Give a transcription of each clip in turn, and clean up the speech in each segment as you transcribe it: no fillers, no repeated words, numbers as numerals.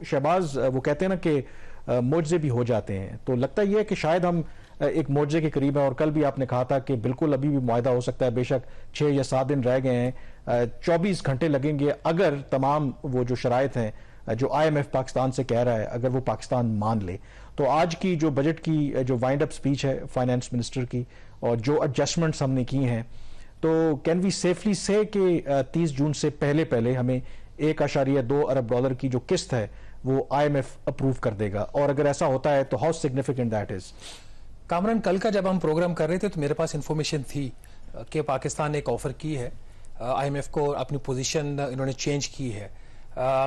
शहबाज वो कहते हैं ना कि मुआवजे भी हो जाते हैं, तो लगता यह है कि शायद हम एक मुआवजे के करीब है। और कल भी आपने कहा था कि बिल्कुल अभी भी मुआहदा हो सकता है, बेशक 6 या 7 दिन रह गए हैं, 24 घंटे लगेंगे अगर तमाम वो जो शराइत हैं जो IMF पाकिस्तान से कह रहा है अगर वो पाकिस्तान मान ले। तो आज की जो बजट की जो वाइंड अप स्पीच है फाइनेंस मिनिस्टर की और जो एडजस्टमेंट्स हमने की हैं, तो कैन वी सेफली से कि 30 जून से पहले पहले हमें 1.2 अरब डॉलर की जो किस्त है वो IMF अप्रूव कर देगा, और अगर ऐसा होता है तो how significant that is? Kamran, कल का जब हम प्रोग्राम कर रहे थे तो मेरे पास इंफॉर्मेशन थी कि पाकिस्तान ने एक ऑफर की है IMF को, अपनी पोजीशन इन्होंने चेंज की है।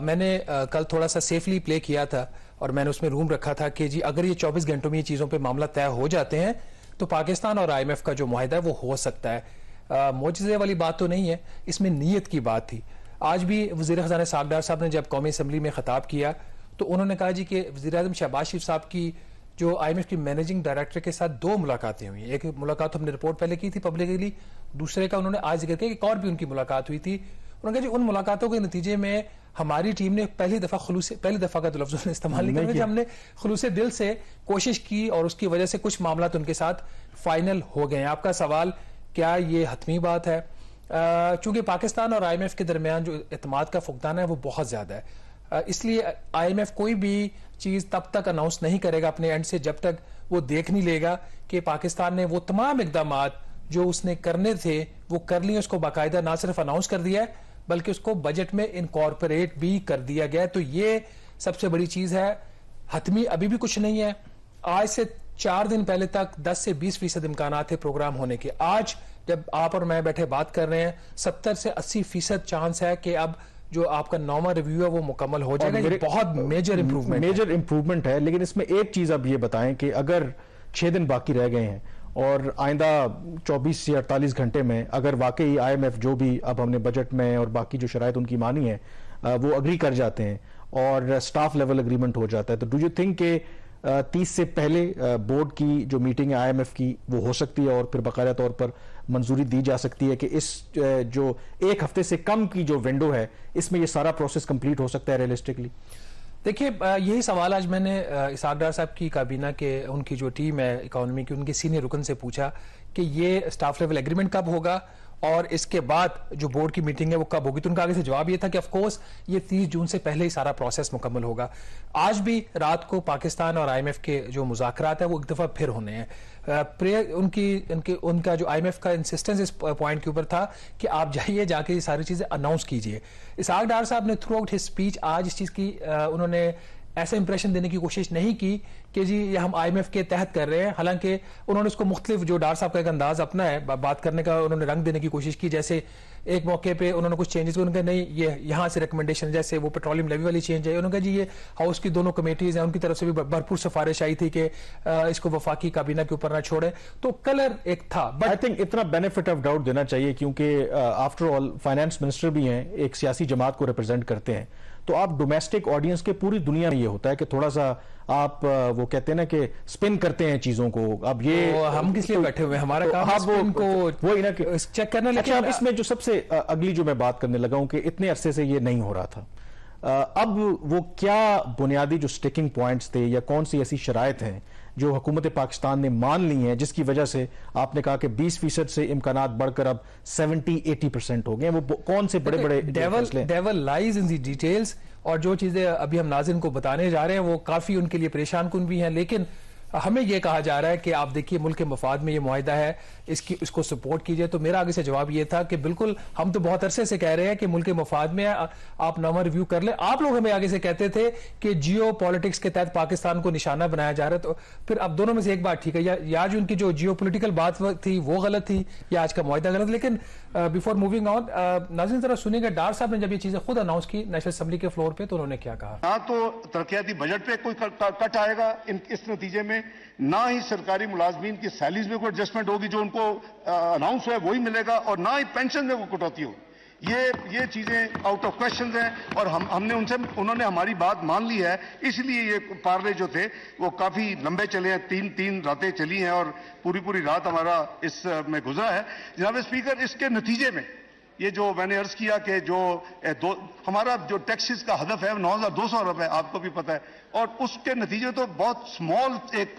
मैंने कल थोड़ा सा सेफली प्ले किया था और मैंने उसमें रूम रखा था कि जी अगर ये 24 घंटों में ये चीज़ों पे मामला तय हो जाते हैं तो पाकिस्तान और IMF का जो मुआहदा है वो हो सकता है। मोजज़े वाली बात तो नहीं है, इसमें नीयत की बात थी। आज भी वज़ीर ख़ज़ाना सागदार साहब ने जब कौमी असम्बली में खिताब किया तो उन्होंने कहा जी कि वज़ीर आज़म शहबाज शरीफ साहब की जो IMF की मैनेजिंग डायरेक्टर के साथ 2 मुलाकातें हुई। एक मुलाकात हमने रिपोर्ट पहले की थी पब्लिकली, दूसरे का उन्होंने आज जिक्र किया कि और भी उनकी मुलाकात हुई थी। उन्होंने कहा जी उन मुलाकातों के नतीजे में हमारी टीम ने पहली दफा का तो लफ्ज़ इस्तेमाल नहीं किया, हमने खुलूसे दिल से कोशिश की और उसकी वजह से कुछ मामला उनके साथ फाइनल हो गए हैं। आपका सवाल क्या ये हतमी बात है? चूंकि पाकिस्तान और IMF के दरमियान जो एतमाद का फुकदान है वो बहुत ज्यादा है, इसलिए IMF कोई भी चीज तब तक अनाउंस नहीं करेगा अपने एंड से जब तक वो देख नहीं लेगा कि पाकिस्तान ने वो तमाम इकदामात जो उसने करने थे वो कर लिए, उसको बाकायदा ना सिर्फ अनाउंस कर दिया है बल्कि उसको बजट में इनकॉर्पोरेट भी कर दिया गया। तो ये सबसे बड़ी चीज है। हतमी अभी भी कुछ नहीं है। आज से 4 दिन पहले तक 10 से 20% इम्कान थे प्रोग्राम होने के। आज जब आप और मैं बैठे बात कर रहे हैं 70 से 80% चांस है कि अब जो आपका 9वां रिव्यू है वो मुकम्मल हो जाएगा। ये बहुत मेजर इंप्रूवमेंट है। लेकिन इसमें एक चीज आप ये बताएं कि अगर 6 दिन बाकी रह गए हैं और आइंदा 24 से 48 घंटे में अगर वाकई IMF जो भी अब हमने बजट में और बाकी जो शराइत उनकी मानी है वो अग्री कर जाते हैं और स्टाफ लेवल एग्रीमेंट हो जाता है, तो डू यू थिंक के 30 से पहले बोर्ड की जो मीटिंग है IMF की वो हो सकती है और फिर बाकायदा तौर पर मंजूरी दी जा सकती है कि इस जो 1 हफ्ते से कम की जो विंडो है इसमें ये सारा प्रोसेस कंप्लीट हो सकता है रियलिस्टिकली? देखिए, यही सवाल आज मैंने इसहाक डार साहब की काबीना के उनकी जो टीम है इकोनॉमी की उनके सीनियर रुकन से पूछा कि ये स्टाफ लेवल एग्रीमेंट कब होगा और इसके बाद जो बोर्ड की मीटिंग है वो कब होगी। तो उनका आगे से जवाब ये था कि ऑफ कोर्स ये 30 जून से पहले ही सारा प्रोसेस मुकम्मल होगा। आज भी रात को पाकिस्तान और IMF के जो मुज़ाकरात है वो एक दफा फिर होने हैं। उनका जो IMF का इंसिस्टेंस इस पॉइंट के ऊपर था कि आप जाइए, जाके ये सारी चीजें अनाउंस कीजिए। इसहाक डार साहब ने थ्रू आउट हिज स्पीच आज इस चीज की उन्होंने ऐसा इंप्रेशन देने की कोशिश नहीं की कि जी ये हम IMF के तहत कर रहे हैं। हालांकि उन्होंने उसको मुख्तलिफ जो डार साहब का एक अंदाज अपना है बात करने का, उन्होंने रंग देने की कोशिश की। जैसे एक मौके पे उन्होंने कुछ चेंजेस उन्होंने कहा नहीं ये यहाँ से रिकमेंडेशन, जैसे वो पेट्रोलियम लेवी वाली चेंज है, उन्होंने कहा जी ये हाउस की दोनों कमेटीज हैं उनकी तरफ से भी भरपूर सिफारिश आई थी कि इसको वफाकी काबीना के ऊपर ना छोड़े। तो कलर एक था, बट आई थिंक इतना बेनिफिट ऑफ डाउट देना चाहिए क्योंकि आफ्टर ऑल फाइनेंस मिनिस्टर भी हैं, एक सियासी जमात को रिप्रेजेंट करते हैं। तो आप डोमेस्टिक ऑडियंस के पूरी दुनिया में ये होता है कि थोड़ा सा आप वो कहते हैं ना कि स्पिन करते हैं चीजों को। अब ये हम किस लिए बैठे हुए हैं, हमारा काम है स्पिन को वही ना कि चेक करना। लेकिन अब इसमें जो सबसे अगली जो मैं बात करने लगा हूं कि इतने अरसे से ये नहीं हो रहा था, अब वो क्या बुनियादी जो स्टिकिंग पॉइंट्स थे या कौन सी ऐसी शराइत हैं जो हुकूमत पाकिस्तान ने मान ली हैं जिसकी वजह से आपने कहा कि 20% से इम्कानात बढ़कर अब 70-80% हो गए? वो कौन से बड़े बड़े devil lies in the details, और जो चीजें अभी हम नाज़रीन को बताने जा रहे हैं वो काफी उनके लिए परेशान कुन भी हैं। लेकिन हमें यह कहा जा रहा है कि आप देखिए मुल्क के मफाद में ये मुआहिदा है, इसको सपोर्ट कीजिए। तो मेरा आगे से जवाब ये था कि बिल्कुल हम तो बहुत अरसे से कह रहे हैं कि मुल्क के मफाद में आप नामा रिव्यू कर ले। आप लोग हमें आगे से कहते थे कि जियो पॉलिटिक्स के तहत पाकिस्तान को निशाना बनाया जा रहा है। तो फिर अब दोनों में से एक बात ठीक है, या जो उनकी जो जियो पोलिटिकल बात थी वो गलत थी या आज का मुआहिदा गलत। लेकिन बिफोर मूविंग ऑन, नाज़रीन जरा सुनिएगा डार साहब ने जब ये चीजें खुद अनाउंस की नेशनल असेंबली के फ्लोर पे तो उन्होंने क्या कहा। ना तो तरक्याती बजट पे कोई कट आएगा इस नतीजे में, ना ही सरकारी मुलाजमीन की सैलरीज में कोई एडजस्टमेंट होगी, जो उनको अनाउंस हुआ है वही मिलेगा, और ना ही पेंशन में वो कटौती होगी। ये चीजें आउट ऑफ क्वेश्चन हैं और उन्होंने हमारी बात मान ली है। इसलिए ये पार्ले जो थे वो काफी लंबे चले हैं, तीन रातें चली हैं और पूरी रात हमारा इस में गुजरा है। जनाब स्पीकर, इसके नतीजे में ये जो मैंने अर्ज किया कि जो हमारा जो टैक्सेस का हदफ है 9,200 अरब है, आपको भी पता है, और उसके नतीजे तो बहुत स्मॉल एक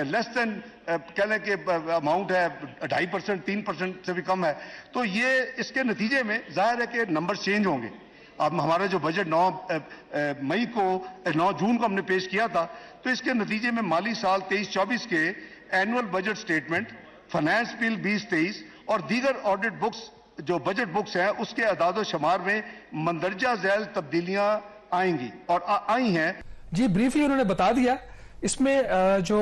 लेस देन कह लें कि अमाउंट है, 2.5%, 3% से भी कम है। तो ये इसके नतीजे में जाहिर है कि नंबर चेंज होंगे। अब हमारा जो बजट 9 जून को हमने पेश किया था, तो इसके नतीजे में माली साल 23-24 के annual budget statement, finance bill 20-23 और दीगर ऑडिट बुक्स जो बजट बुक्स हैं उसके अदाद शुमार में मंदरजा झैल तब्दीलियां आएंगी और आई हैं। जी ब्रीफली उन्होंने बता दिया। इसमें जो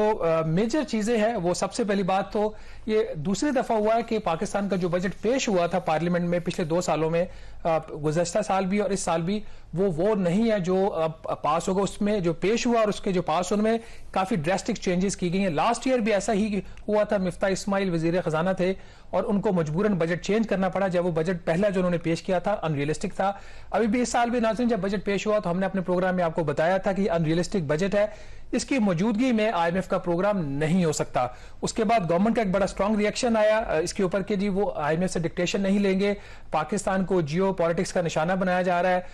मेजर चीजें हैं वो सबसे पहली बात तो ये दूसरी दफा हुआ है कि पाकिस्तान का जो बजट पेश हुआ था पार्लियामेंट में पिछले 2 सालों में, गुज़श्ता साल भी और इस साल भी, वो नहीं है जो पास होगा। उसमें जो पेश हुआ और उसके जो पास होने में काफी ड्रास्टिक चेंजेस की गई हैं। लास्ट ईयर भी ऐसा ही हुआ था, मिफ्ता इस्माइल वजीर खजाना थे और उनको मजबूरन बजट चेंज करना पड़ा जब वो बजट पहला जो उन्होंने पेश किया था अनरियलिस्टिक था। अभी भी इस साल भी नाज़रीन जब बजट पेश हुआ तो हमने अपने प्रोग्राम में आपको बताया था कि अनरियलिस्टिक बजट है, इसकी मौजूदगी में IMF का प्रोग्राम नहीं हो सकता। उसके बाद गवर्नमेंट का एक बड़ा स्ट्रांग रिएक्शन आया इसके ऊपर कि जी वो IMF से डिक्टेशन नहीं लेंगे, पाकिस्तान को जियो पॉलिटिक्स का निशाना बनाया जा रहा है,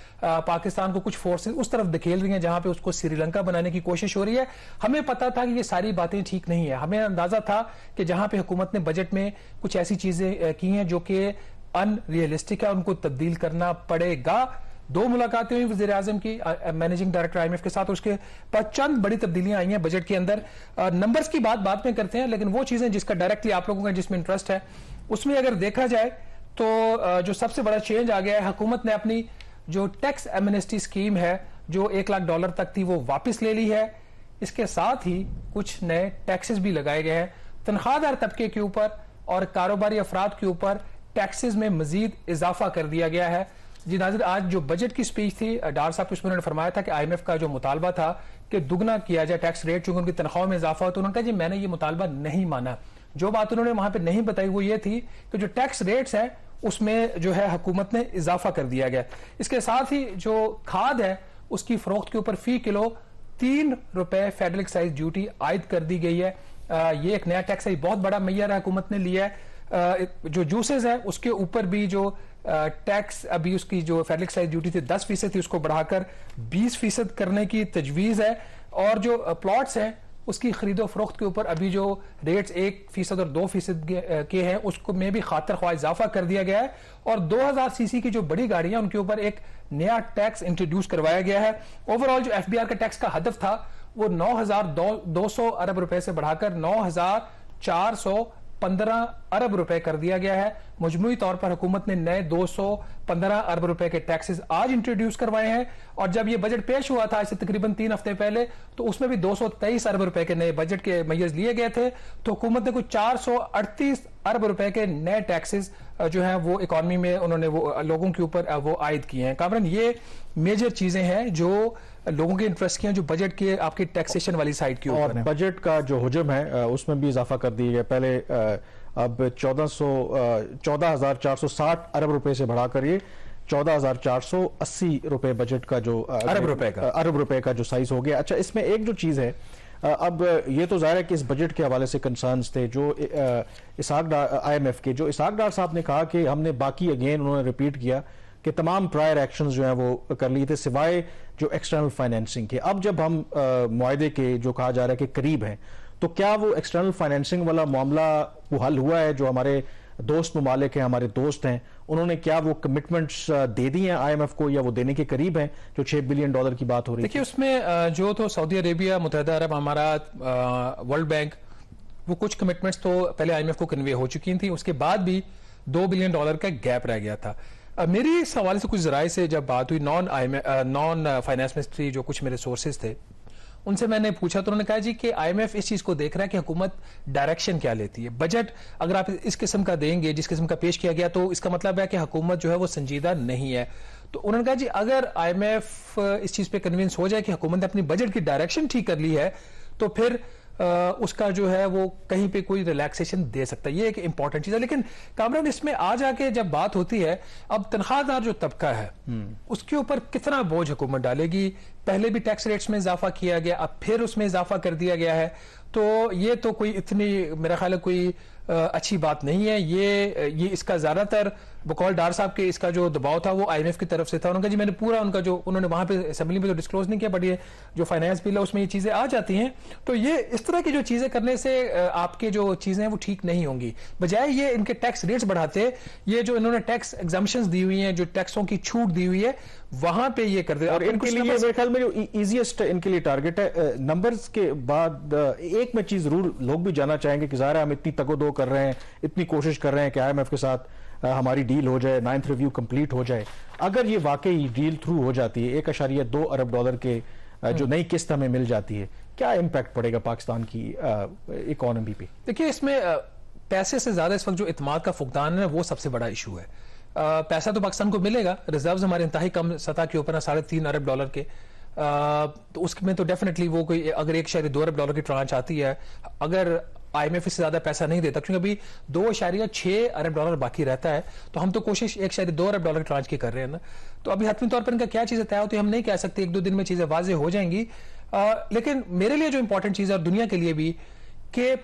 पाकिस्तान को कुछ फोर्सेस उस तरफ धकेल रही हैं जहां पे उसको श्रीलंका बनाने की कोशिश हो रही है। हमें पता था कि ये सारी बातें ठीक नहीं है, हमें अंदाजा था कि जहां पे हुकूमत ने बजट में कुछ ऐसी चीजें की हैं जो कि अनरियलिस्टिक है, उनको तब्दील करना पड़ेगा। 2 मुलाकातें हुई वज़ीर आज़म की मैनेजिंग डायरेक्टर IMF के साथ, उसके बाद चंद बड़ी तब्दीलियां आई हैं बजट के अंदर। नंबर्स की बात बाद में करते हैं, लेकिन वो चीजें जिसका डायरेक्टली आप लोगों का जिसमें इंटरेस्ट है उसमें अगर देखा जाए तो जो सबसे बड़ा चेंज आ गया है, हुकूमत ने अपनी जो टैक्स एमनेस्टी स्कीम है जो $1 लाख तक थी वो वापस ले ली है। इसके साथ ही कुछ नए टैक्सेस भी लगाए गए हैं तनख्वाहदार तबके के ऊपर और कारोबारी अफराद के ऊपर टैक्सेस में मजीद इजाफा कर दिया गया है। जी नाज़रीन, आज जो बजट की स्पीच थी डार साहब उसमें उन्होंने फरमाया था कि IMF का जो मुतालबा था कि दुगना किया जाए टैक्स रेट चूंकि उनकी तनख्वाह में इजाफा हो, तो उन्होंने कहा जी मैंने ये मुतालबा नहीं माना। जो बात उन्होंने वहां पे नहीं बताई वो ये थी कि जो टैक्स रेट्स हैं उसमें जो है हुकूमत ने इजाफा कर दिया गया। इसके साथ ही जो खाद है उसकी फरोख्त के ऊपर फी किलो ₹3 फेडरल एक्साइज ड्यूटी आयद कर दी गई है। ये एक नया टैक्स है, बहुत बड़ा मैयर है हुकूमत ने लिया है। जो जूसेस है उसके ऊपर भी जो टैक्स अभी उसकी जो फेडरल एक्साइज ड्यूटी थी 10% थी उसको बढ़ाकर 20% करने की तजवीज है। और जो प्लॉट्स हैं उसकी खरीदो फरोख्त के ऊपर अभी जो रेट्स 1% और 2% के हैं उसको में भी खातर ख्वाह इजाफा कर दिया गया है। और 2000 सीसी की जो बड़ी गाड़ियां उनके ऊपर एक नया टैक्स इंट्रोड्यूस करवाया गया है। ओवरऑल जो FBR का टैक्स का हदफ था वो 9,200 अरब रुपए से बढ़ाकर 9,415 अरब रुपए कर दिया गया है। मजमूई तौर पर हुकूमत ने नए 215 अरब रुपए के टैक्सेस आज इंट्रोड्यूस करवाए हैं। और जब ये बजट पेश हुआ था इससे तकरीबन 3 हफ्ते पहले तो उसमें भी 223 अरब रुपए के नए बजट के मैयर्स लिए गए थे। तो हुकूमत ने कुछ 438 अरब रुपए के नए टैक्सेस जो हैं वो इकॉनमी में उन्होंने वो लोगों के ऊपर वो आयद किए हैं। कामरान, ये मेजर चीजें हैं जो लोगों के इंटरेस्ट की हैं जो बजट के आपकी टैक्सेशन वाली साइड की ऊपर है। बजट का जो हुजम है उसमें भी इजाफा कर दिया गया। पहले अब 14,460 अरब रुपए से बढ़ाकर ये 14,480 रुपए बजट का जो अरब रुपए का जो साइज हो गया। अच्छा, इसमें एक जो चीज है, अब ये तो जाहिर है कि इस बजट के हवाले से कंसर्न्स थे जो IMF के जो इसाक डार साहब ने कहा कि हमने बाकी अगेन उन्होंने रिपीट किया कि तमाम प्रायर एक्शंस जो हैं वो कर लिए थे सिवाय जो एक्सटर्नल फाइनेंसिंग के। अब जब हम मुआहदे के जो कहा जा रहा है कि करीब हैं, तो क्या वो एक्सटर्नल फाइनेंसिंग वाला मामला वो हल हुआ है? जो हमारे दोस्त ममालिक हैं, हमारे दोस्त हैं, उन्होंने क्या वो कमिटमेंट्स दे दी हैं IMF को या वो देने के करीब हैं जो $6 बिलियन की बात हो रही है? देखिए, उसमें जो तो सऊदी अरेबिया, मुत्तहिदा अरब अमारात, वर्ल्ड बैंक, वो कुछ कमिटमेंट्स तो पहले IMF को कन्वे हो चुकी थी। उसके बाद भी $2 बिलियन का गैप रह गया था। मेरी इस हवाले से कुछ जराए से जब बात हुई, नॉन फाइनेंस मिनिस्ट्री जो कुछ मेरे सोर्सेज थे उनसे मैंने पूछा तो उन्होंने कहा जी कि IMF इस चीज को देख रहा है कि हुकूमत डायरेक्शन क्या लेती है। बजट अगर आप इस किस्म का देंगे जिस किस्म का पेश किया गया तो इसका मतलब है कि हुकूमत जो है वो संजीदा नहीं है। तो उन्होंने कहा जी अगर IMF इस चीज पे कन्विंस हो जाए कि हुकूमत ने अपनी बजट की डायरेक्शन ठीक कर ली है तो फिर उसका जो है वो कहीं पे कोई रिलैक्सेशन दे सकता है। ये एक इंपॉर्टेंट चीज है। लेकिन कामरान, इसमें आ जाके जब बात होती है अब तनख्वाहदार जो तबका है उसके ऊपर कितना बोझ हुकूमत डालेगी, पहले भी टैक्स रेट्स में इजाफा किया गया, अब फिर उसमें इजाफा कर दिया गया है। तो ये तो कोई इतनी मेरा ख्याल है कोई अच्छी बात नहीं है। ये इसका ज्यादातर बकौल डार साहब के इसका जो दबाव था वो IMF की तरफ से था। उनका जी मैंने पूरा उनका जो उन्होंने वहां पे असेंबली में तो डिस्क्लोज नहीं किया, बट ये जो फाइनेंस बिल है उसमें ये चीजें आ जाती हैं। तो ये इस तरह की जो चीजें करने से आपके जो चीजें हैं वो ठीक नहीं होंगी। बजाय ये इनके टैक्स रेट्स बढ़ाते, ये जो इन्होंने टैक्स एग्जाम्पशंस दी हुई हैं, जो टैक्सों की छूट दी हुई है, वहां पे ये कर दे। और इनके लिए मेरे ख्याल में जो इजीएस्ट इनके लिए टारगेट है नंबर्स के बाद एक में चीज जरूर लोग भी जानना चाहेंगे कि ज़ाहिर है हम इतनी तगोदो कर रहे हैं, इतनी कोशिश कर रहे हैं कि IMF के साथ हमारी डील हो जाए, 9th रिव्यू कंप्लीट हो जाए। अगर ये वाकई डील थ्रू हो जाती है, $1.2 अरब के जो नई किस्त हमें मिल जाती है, क्या इम्पैक्ट पड़ेगा पाकिस्तान की इकोनॉमी पे? देखिए, इसमें पैसे से ज्यादा इस वक्त जो इत्मीनान का फुकदान है वो सबसे बड़ा इशू है। पैसा तो पाकिस्तान को मिलेगा, रिजर्व्स हमारे इंतहाई कम सतह के ऊपर $3.5 अरब के, तो उसमें तो डेफिनेटली वो कोई अगर $1.2 अरब की ट्रांच आती है, अगर IMF इससे ज्यादा पैसा नहीं देता, क्योंकि अभी $2.6 अरब बाकी रहता है, तो हम तो कोशिश $1.2 अरब की ट्रांच की कर रहे हैं ना। तो अभी हतमी तौर पर इनका क्या चीजें तय होती है हम नहीं कह सकते, 1-2 दिन में चीजें वाजे हो जाएंगी। लेकिन मेरे लिए जो इंपॉर्टेंट चीज है और दुनिया के लिए भी, कि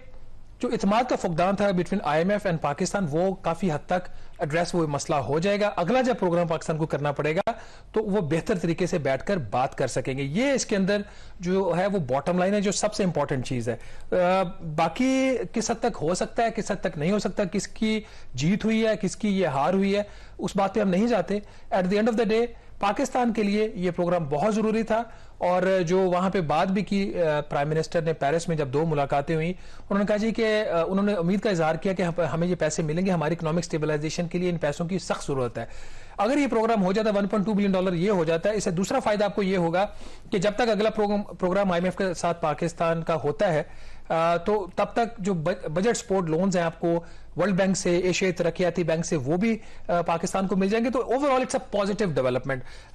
जो इत्मीनान का फुकदान था बिटवीन IMF एंड पाकिस्तान, वो काफी हद तक एड्रेस वो मसला हो जाएगा। अगला जब प्रोग्राम पाकिस्तान को करना पड़ेगा तो वो बेहतर तरीके से बैठकर बात कर सकेंगे। ये इसके अंदर जो है वो बॉटम लाइन है, जो सबसे इंपॉर्टेंट चीज है। बाकी किस हद तक हो सकता है, किस हद तक नहीं हो सकता, किसकी जीत हुई है, किसकी ये हार हुई है, उस बात पे हम नहीं जाते। At the end of the day Pakistan के लिए ये प्रोग्राम बहुत जरूरी था। और जो वहां पे बात भी की प्राइम मिनिस्टर ने पेरिस में, जब 2 मुलाकातें हुई, उन्होंने कहा जी कि उन्होंने उम्मीद का इजहार किया कि हमें ये पैसे मिलेंगे, हमारी इकोनॉमिक स्टेबलाइजेशन के लिए इन पैसों की सख्त जरूरत है। अगर ये प्रोग्राम हो जाता है, $1.2 बिलियन ये हो जाता है, इससे दूसरा फायदा आपको ये होगा कि जब तक अगला प्रोग्राम IMF के साथ पाकिस्तान का होता है, तो तब तक जो बजट सपोर्ट लोन्स हैं आपको वर्ल्ड बैंक से, एशियाई तरक्याती बैंक से, वो भी पाकिस्तान को मिल जाएंगे। तो overall it's a positive development.